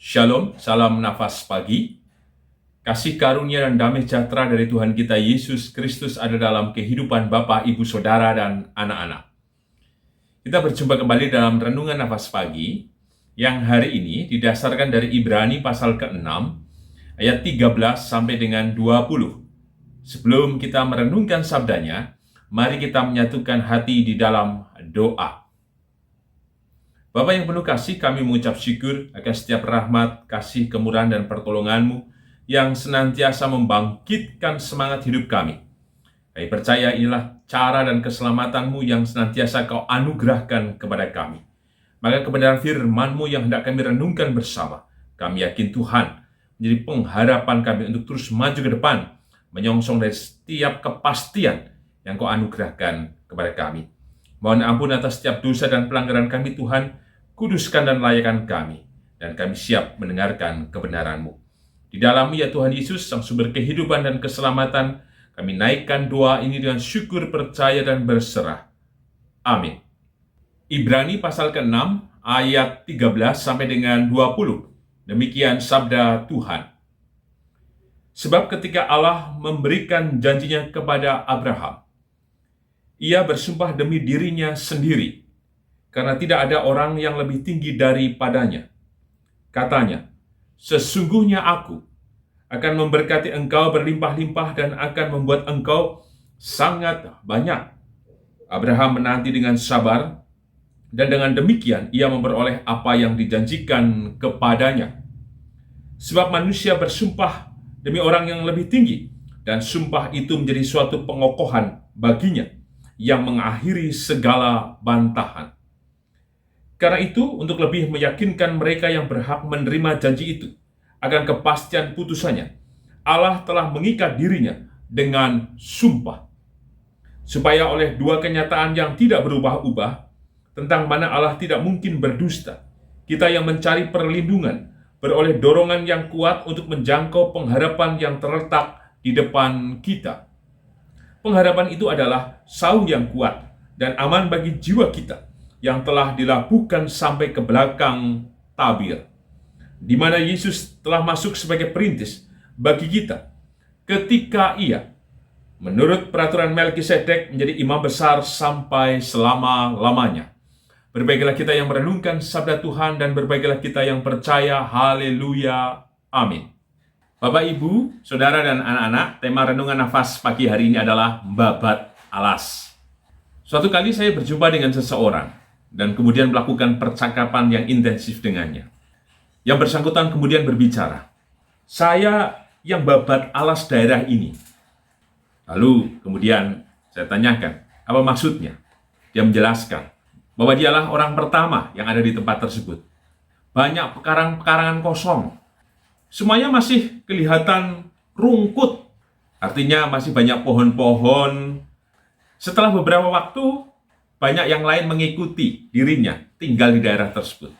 Shalom, salam nafas pagi. Kasih karunia dan damai sejahtera dari Tuhan kita Yesus Kristus ada dalam kehidupan Bapak, Ibu, Saudara, dan anak-anak. Kita berjumpa kembali dalam Renungan Nafas Pagi yang hari ini didasarkan dari Ibrani pasal ke-6 ayat 13 sampai dengan 20. Sebelum kita merenungkan sabdanya, mari kita menyatukan hati di dalam doa. Bapa yang penuh kasih, kami mengucap syukur akan setiap rahmat, kasih, kemurahan, dan pertolongan-Mu yang senantiasa membangkitkan semangat hidup kami. Kami percaya inilah cara dan keselamatan-Mu yang senantiasa Kau anugerahkan kepada kami. Maka kebenaran firman-Mu yang hendak kami renungkan bersama, kami yakin Tuhan menjadi pengharapan kami untuk terus maju ke depan, menyongsong dari setiap kepastian yang Kau anugerahkan kepada kami. Mohon ampun atas setiap dosa dan pelanggaran kami, Tuhan. Kuduskan dan layakan kami, dan kami siap mendengarkan kebenaran-Mu. Di dalam ya Tuhan Yesus, Sang Sumber kehidupan dan keselamatan, kami naikkan doa ini dengan syukur, percaya, dan berserah. Amin. Ibrani pasal ke-6 ayat 13 sampai dengan 20. Demikian sabda Tuhan. Sebab ketika Allah memberikan janjinya kepada Abraham, Ia bersumpah demi dirinya sendiri, karena tidak ada orang yang lebih tinggi daripadanya. Katanya, sesungguhnya aku akan memberkati engkau berlimpah-limpah dan akan membuat engkau sangat banyak. Abraham menanti dengan sabar, dan dengan demikian ia memperoleh apa yang dijanjikan kepadanya. Sebab manusia bersumpah demi orang yang lebih tinggi, dan sumpah itu menjadi suatu pengokohan baginya yang mengakhiri segala bantahan. Karena itu, untuk lebih meyakinkan mereka yang berhak menerima janji itu akan kepastian putusannya, Allah telah mengikat dirinya dengan sumpah, supaya oleh dua kenyataan yang tidak berubah-ubah, tentang mana Allah tidak mungkin berdusta, kita yang mencari perlindungan beroleh dorongan yang kuat untuk menjangkau pengharapan yang terletak di depan kita. Pengharapan itu adalah saung yang kuat dan aman bagi jiwa kita, yang telah dilabuhkan sampai ke belakang tabir, di mana Yesus telah masuk sebagai perintis bagi kita ketika Ia, menurut peraturan Melkisedek, menjadi imam besar sampai selama-lamanya. Berbahagialah kita yang merenungkan sabda Tuhan, dan berbahagialah kita yang percaya. Haleluya. Amin. Bapak, Ibu, Saudara, dan anak-anak, tema renungan nafas pagi hari ini adalah babat alas. Suatu kali saya berjumpa dengan seseorang dan kemudian melakukan percakapan yang intensif dengannya. Yang bersangkutan kemudian berbicara, "Saya yang babat alas daerah ini." Lalu kemudian saya tanyakan, apa maksudnya? Dia menjelaskan bahwa dialah orang pertama yang ada di tempat tersebut. Banyak pekarangan kosong. Semuanya masih kelihatan rungkut. Artinya masih banyak pohon-pohon. Setelah beberapa waktu, banyak yang lain mengikuti dirinya tinggal di daerah tersebut.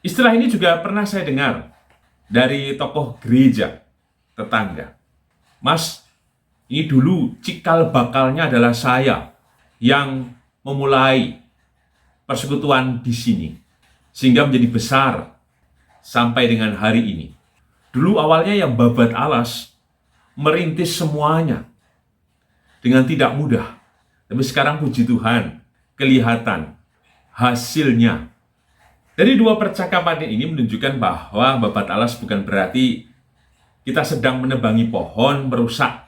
Istilah ini juga pernah saya dengar dari tokoh gereja tetangga. "Mas, ini dulu cikal bakalnya adalah saya yang memulai persekutuan di sini, sehingga menjadi besar sampai dengan hari ini. Dulu awalnya yang babat alas merintis semuanya dengan tidak mudah. Tapi sekarang puji Tuhan, kelihatan hasilnya." Dari dua percakapan ini menunjukkan bahwa babat alas bukan berarti kita sedang menebangi pohon, merusak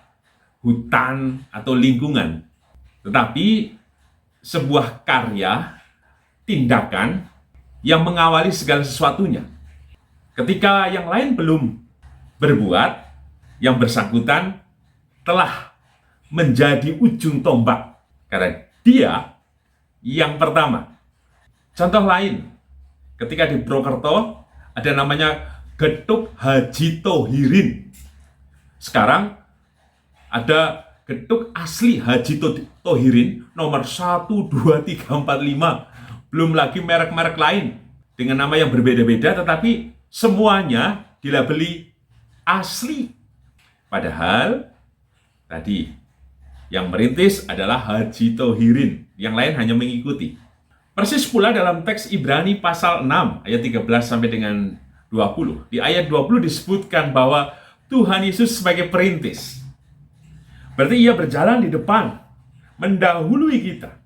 hutan atau lingkungan. Tetapi sebuah karya, tindakan yang mengawali segala sesuatunya. Ketika yang lain belum berbuat, yang bersangkutan telah menjadi ujung tombak. Karena dia yang pertama. Contoh lain, ketika di Purwokerto ada namanya Getuk Haji Tohirin. Sekarang ada getuk asli Haji Tohirin nomor 1, 2, 3, 4, 5. Belum lagi merek-merek lain dengan nama yang berbeda-beda, tetapi semuanya dilabeli asli. Padahal tadi yang merintis adalah Haji Tohirin, yang lain hanya mengikuti. Persis pula dalam teks Ibrani pasal 6 ayat 13 sampai dengan 20. Di ayat 20 disebutkan bahwa Tuhan Yesus sebagai perintis. Berarti ia berjalan di depan, mendahului kita.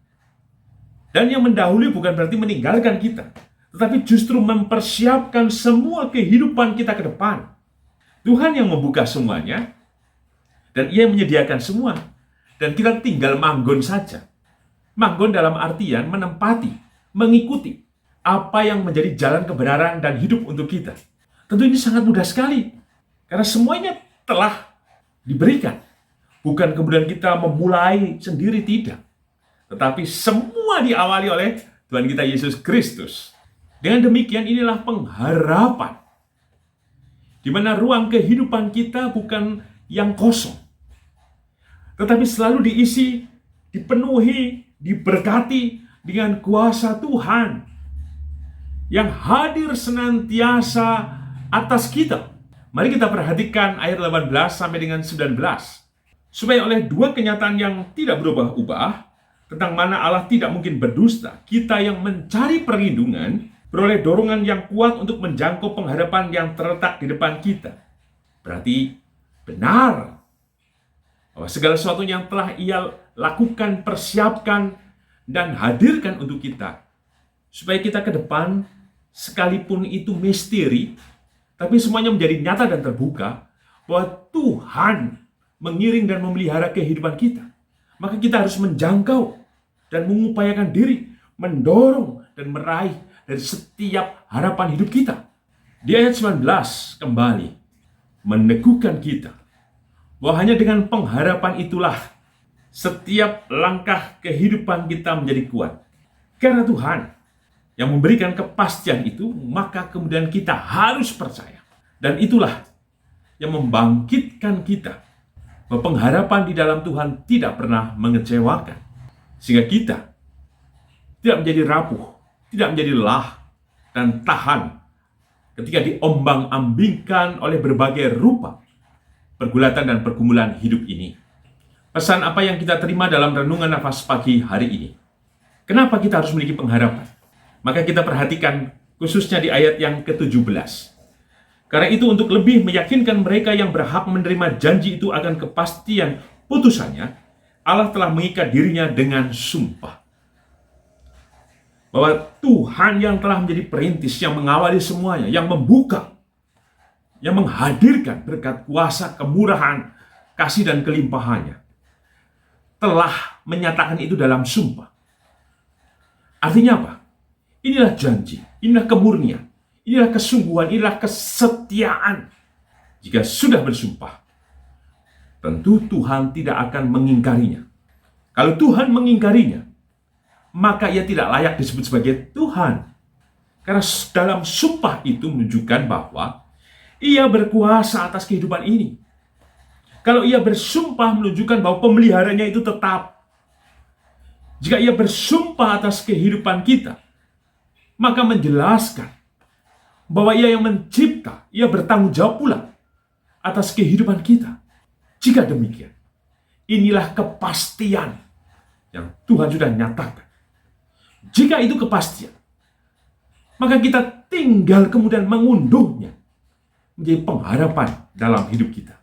Dan yang mendahului bukan berarti meninggalkan kita, tetapi justru mempersiapkan semua kehidupan kita ke depan. Tuhan yang membuka semuanya, dan ia menyediakan semua. Dan kita tinggal manggon saja. Manggon dalam artian menempati, mengikuti apa yang menjadi jalan kebenaran dan hidup untuk kita. Tentu ini sangat mudah sekali, karena semuanya telah diberikan. Bukan kemudian kita memulai sendiri, tidak. Tetapi semua diawali oleh Tuhan kita Yesus Kristus. Dengan demikian inilah pengharapan, di mana ruang kehidupan kita bukan yang kosong, tetapi selalu diisi, dipenuhi, diberkati dengan kuasa Tuhan yang hadir senantiasa atas kita. Mari kita perhatikan ayat 18 sampai dengan 19. Supaya oleh dua kenyataan yang tidak berubah-ubah, tentang mana Allah tidak mungkin berdusta, kita yang mencari perlindungan beroleh dorongan yang kuat untuk menjangkau pengharapan yang terletak di depan kita. Berarti benar bahwa segala sesuatu yang telah Ia lakukan, persiapkan, dan hadirkan untuk kita, supaya kita ke depan, sekalipun itu misteri, tapi semuanya menjadi nyata dan terbuka, bahwa Tuhan mengiring dan memelihara kehidupan kita. Maka kita harus menjangkau dan mengupayakan diri, mendorong dan meraih dari setiap harapan hidup kita. Di ayat 19 kembali meneguhkan kita bahwa hanya dengan pengharapan itulah setiap langkah kehidupan kita menjadi kuat. Karena Tuhan yang memberikan kepastian itu, maka kemudian kita harus percaya. Dan itulah yang membangkitkan kita, bahwa pengharapan di dalam Tuhan tidak pernah mengecewakan. Sehingga kita tidak menjadi rapuh, tidak menjadi lelah dan tahan ketika diombang-ambingkan oleh berbagai rupa pergulatan dan pergumulan hidup ini. Pesan apa yang kita terima dalam renungan nafas pagi hari ini? Kenapa kita harus memiliki pengharapan? Maka kita perhatikan khususnya di ayat yang ke-17. Karena itu untuk lebih meyakinkan mereka yang berhak menerima janji itu akan kepastian putusannya, Allah telah mengikat dirinya dengan sumpah. Bahwa Tuhan yang telah menjadi perintis, yang mengawali semuanya, yang membuka, yang menghadirkan berkat kuasa, kemurahan, kasih dan kelimpahannya, telah menyatakan itu dalam sumpah. Artinya apa? Inilah janji, inilah kemurnian, inilah kesungguhan, inilah kesetiaan. Jika sudah bersumpah, tentu Tuhan tidak akan mengingkarinya. Kalau Tuhan mengingkarinya, maka ia tidak layak disebut sebagai Tuhan. Karena dalam sumpah itu menunjukkan bahwa ia berkuasa atas kehidupan ini. Kalau ia bersumpah menunjukkan bahwa pemeliharanya itu tetap. Jika ia bersumpah atas kehidupan kita, maka menjelaskan bahwa ia yang mencipta, ia bertanggung jawab pula atas kehidupan kita. Jika demikian, inilah kepastian yang Tuhan sudah nyatakan. Jika itu kepastian, maka kita tinggal kemudian mengunduhnya menjadi pengharapan dalam hidup kita.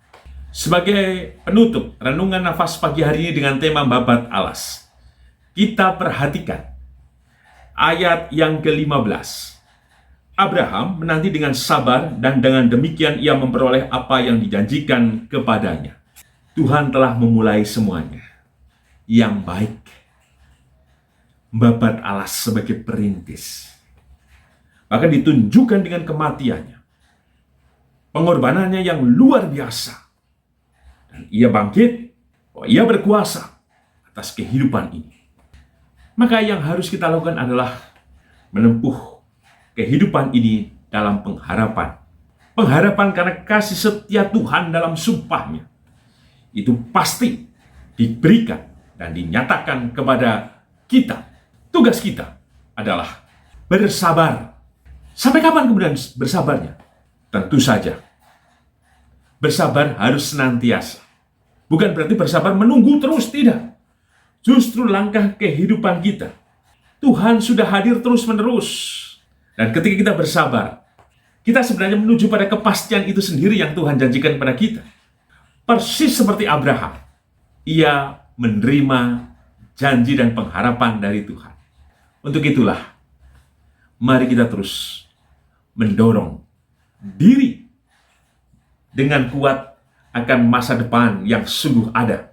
Sebagai penutup renungan nafas pagi hari ini dengan tema babat alas, kita perhatikan ayat yang ke-15. Abraham menanti dengan sabar dan dengan demikian ia memperoleh apa yang dijanjikan kepadanya. Tuhan telah memulai semuanya yang baik. Babat alas sebagai perintis, bahkan ditunjukkan dengan kematiannya, pengorbanannya yang luar biasa, dan ia bangkit, bahwa ia berkuasa atas kehidupan ini. Maka yang harus kita lakukan adalah menempuh kehidupan ini dalam pengharapan. Pengharapan karena kasih setia Tuhan dalam sumpahnya. Itu pasti diberikan dan dinyatakan kepada kita. Tugas kita adalah bersabar. Sampai kapan kemudian bersabarnya? Tentu saja bersabar harus senantiasa. Bukan berarti bersabar menunggu terus, tidak. Justru langkah kehidupan kita, Tuhan sudah hadir terus-menerus. Dan ketika kita bersabar, Kita sebenarnya menuju pada kepastian itu sendiri yang Tuhan janjikan kepada kita. Persis seperti Abraham, ia menerima janji dan pengharapan dari Tuhan. Untuk itulah, mari kita terus mendorong diri dengan kuat akan masa depan yang sungguh ada,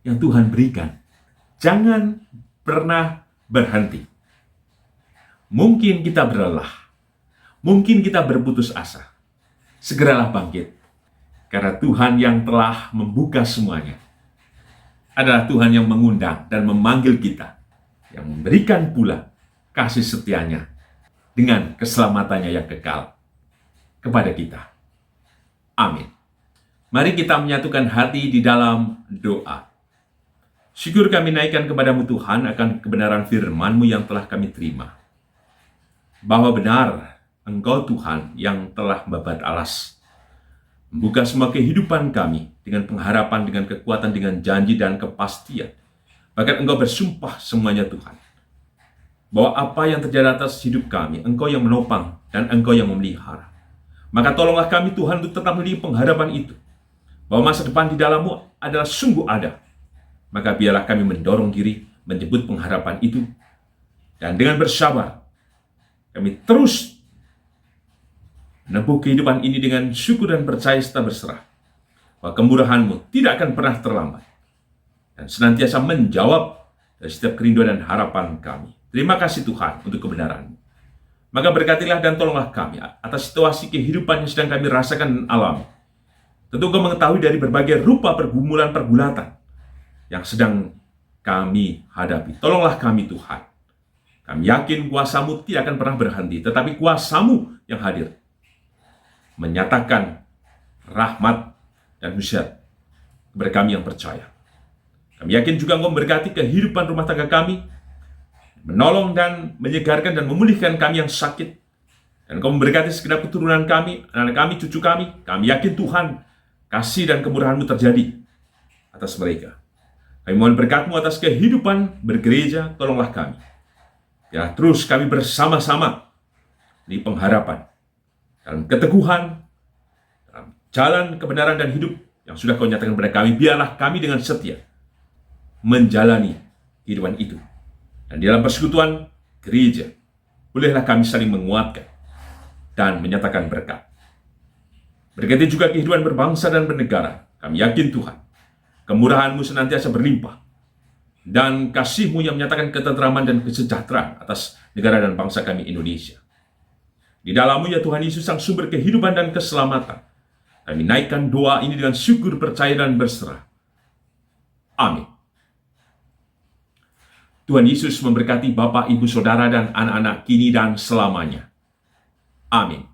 yang Tuhan berikan. Jangan pernah berhenti. Mungkin kita berlelah, mungkin kita berputus asa. Segeralah bangkit, karena Tuhan yang telah membuka semuanya adalah Tuhan yang mengundang dan memanggil kita, yang memberikan pula kasih setianya dengan keselamatannya yang kekal kepada kita. Amin. Mari kita menyatukan hati di dalam doa. Syukur kami naikkan kepadamu Tuhan akan kebenaran firman-Mu yang telah kami terima. Bahwa benar Engkau Tuhan yang telah membabat alas, membuka semua kehidupan kami dengan pengharapan, dengan kekuatan, dengan janji dan kepastian. Bahkan Engkau bersumpah semuanya Tuhan, bahwa apa yang terjadi atas hidup kami, Engkau yang menopang dan Engkau yang memelihara. Maka tolonglah kami Tuhan untuk tetap memiliki pengharapan itu, bahwa masa depan di dalam-Mu adalah sungguh ada. Maka biarlah kami mendorong diri menjemput pengharapan itu, dan dengan bersabar kami terus menempuh kehidupan ini dengan syukur dan percaya serta berserah bahwa kemurahan-Mu tidak akan pernah terlambat dan senantiasa menjawab dari setiap kerinduan dan harapan kami. Terima kasih Tuhan untuk kebenaran-Mu. Maka berkatilah dan tolonglah kami atas situasi kehidupan yang sedang kami rasakan dan alami. Tentu Engkau mengetahui dari berbagai rupa pergumulan-pergulatan yang sedang kami hadapi. Tolonglah kami Tuhan. Kami yakin kuasa-Mu tidak akan pernah berhenti, tetapi kuasa-Mu yang hadir menyatakan rahmat dan mujizat kepada kami yang percaya. Kami yakin juga Engkau memberkati kehidupan rumah tangga kami, menolong dan menyegarkan dan memulihkan kami yang sakit. Dan Engkau memberkati segenap keturunan kami, anak-anak kami, cucu kami. Kami yakin Tuhan, kasih dan kemurahan-Mu terjadi atas mereka. Kami mohon berkat-Mu atas kehidupan bergereja, tolonglah kami. Ya, terus kami bersama-sama di pengharapan, dalam keteguhan, dalam jalan kebenaran dan hidup yang sudah Kau nyatakan kepada kami. Biarlah kami dengan setia menjalani kehidupan itu. Dan di dalam persekutuan gereja, bolehlah kami saling menguatkan dan menyatakan berkat. Berkati juga kehidupan berbangsa dan bernegara. Kami yakin Tuhan, kemurahan-Mu senantiasa berlimpah, dan kasih-Mu yang menyatakan ketentraman dan kesejahteraan atas negara dan bangsa kami Indonesia. Di dalam-Mu ya Tuhan Yesus sang sumber kehidupan dan keselamatan, kami naikkan doa ini dengan syukur, percaya dan berserah. Amin. Tuhan Yesus memberkati Bapak, Ibu, Saudara dan anak-anak kini dan selamanya. Amin.